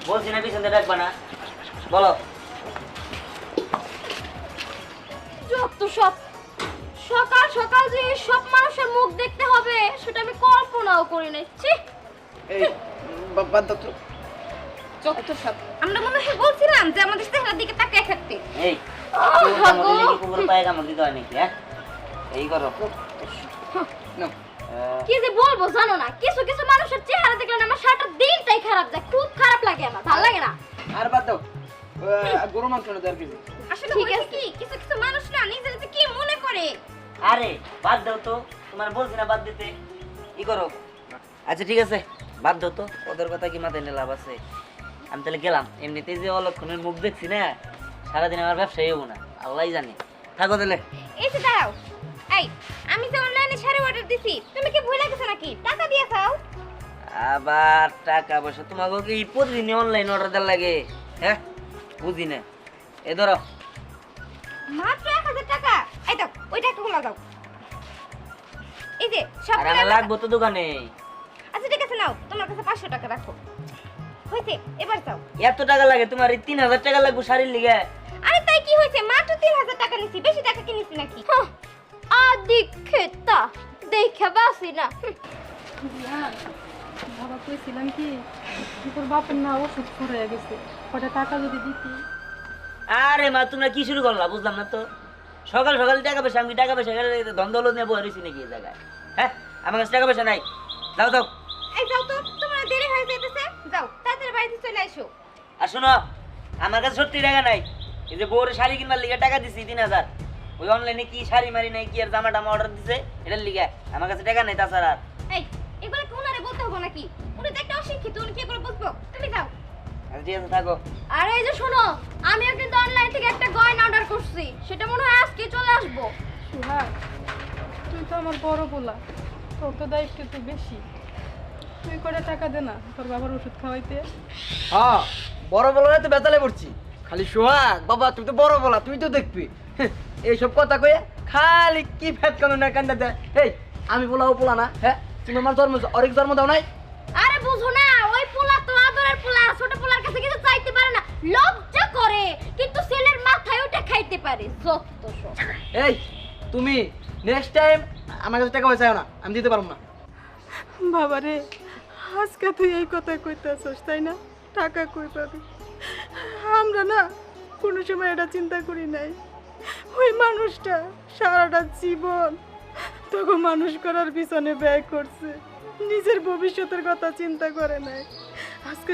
বলছি না পিছনে ডাকবা না, বলো। যত সব সকাল সকাল যে সব মানুষের মুখ দেখতে হবে সেটা আমি কল্পনাও করি নাই। ছি, এই বাদ দাও তো। যত সব। আমরা মনে হয় বলছিলাম যে আমাদের চেহারার দিকে তাকিয়ে থাকতে। এই আমাদের লেগে কুকুর পায়ে কামড় দিতে হয় নাকি? হ্যাঁ, এই করো নাও। কি যে বলবো জানো না, কিছু কিছু মানুষের চেহারা দেখলে না আমার সারাটা দিনটাই খারাপ যায়, খুব খারাপ লাগে, আমার ভালো লাগে না। আর বাদ দাও, গরু মাংস না দেড় কেজি। আসলে হয়েছে কি, কিছু কিছু মানুষ না নিজেদের কি মনে করে। আরে বাদ দাও তো, তোমার বলছি না বাদ দিতে, ই করো। আচ্ছা ঠিক আছে, বাদ দাও তো, ওদের কথা কি মাথায় নিয়ে লাভ আছে? আমি তাহলে গেলাম। এমনিতেই যে অলক্ষণের মুখ দেখছি না, সারাদিন আমার ব্যবসায়ী হবো না, আল্লাহই জানে। থাকো তাহলে। এই যে দাঁড়াও, এই আমি যে অনলাইনে শাড়ি অর্ডার দিছি, তুমি কি ভুলে গেছো নাকি? টাকা দিয়ে যাও। আবার টাকা পয়সা তোমাকে কি প্রতিদিন অনলাইন অর্ডার দেওয়ার লাগে? হ্যাঁ, বুঝি না। এ ধরো। মাত্র 1000 টাকা। এই দাও, ওই টাকাগুলো দাও। এই যে সব আর আমার লাগবো তো দোকানে। আচ্ছা ঠিক আছে, নাও, তোমার কাছে 500 টাকা রাখো। হইছে, এবার যাও। এত টাকা লাগে তোমার? এই 3000 টাকা লাগবে শাড়ির লিগে? আরে তাই কি হইছে, মাত্র 3000 টাকা নিছি, বেশি টাকা কি নিছি নাকি? আদি খেতা দেখে বাসি না। বাবা কইছিলাম কি তোর বাপের না ওষুধ ফুরিয়ে গেছে, কটা টাকা যদি দিতি। আরে মা, তোমরা কি শুরু করলা বুঝলাম না তো। সকাল সকাল টাকা পয়সা, আমি টাকা পয়সা দ্বন্দ্ব নিয়ে বয়ে রয়েছি নাকি এই জায়গায়? হ্যাঁ, আমার কাছে টাকা পয়সা নাই। দাও দাও। এই যাও তো, তোমার দেরি হয়ে যাইতেছে, যাও তাড়াতাড়ি বাড়িতে চলে আসো। আর শোনো, আমার কাছে সত্যি টাকা নাই। এই যে বউর শাড়ি কিনবার লিগে টাকা দিছি 3000, ওই অনলাইনে কি শাড়ি মারি নাই কি আর জামা টামা অর্ডার দিছে এটার লিগে আমার কাছে টাকা নাই। তাছাড়া আর এই এগুলো কি উনারে বলতে হবে নাকি? উনি তো একটা অশিক্ষিত, উনি কি করে বুঝবো? তুমি যাও। আচ্ছা ঠিক আছে, থাকো। আর এই যে শোনো, আমিও কিন্তু অনলাইন থেকে একটা গয়না অর্ডার করছি, সেটা মনে হয় আজকে চলে আসবো। সুহাগ, তুই তো আমার বড় বলা, তোর তো দায়িত্ব একটু বেশি। তুই কটা টাকা দে না তোর বাবার ওষুধ খাওয়াইতে। হ্যাঁ, বড় বলা তো বেতালে পড়ছি। খালি সোহাগ বাবা, তুই তো বড় বলা, তুই তো দেখবি। এইসব কথা কয়ে খালি কি ফ্যাট কানো না কান্দা দেয়। এই আমি বলাও পোলা না? হ্যাঁ, তুমি আমার জন্ম অনেক জন্ম দাও নাই? আরে বুঝো না, ওই পোলা তো আদরের পোলা, ছোট পোলার কাছে কিছু চাইতে পারে না, লজ্জা করে, কিন্তু ছেলের মাথায় ওটা খাইতে পারে। যত সব। এই তুমি নেক্সট টাইম আমার কাছে টাকা পয়সা না, আমি দিতে পারবো না। বাবা রে, আজকে তুই এই কথা কইতেছস তাই না? টাকা কই পাবি? আমরা না কোনো সময় এটা চিন্তা করি নাই। ওই মানুষটা সারাটা জীবন তোকে মানুষ করার পিছনে ব্যয় করছে, নিজের ভবিষ্যতের কথা চিন্তা করে নাই। আজকে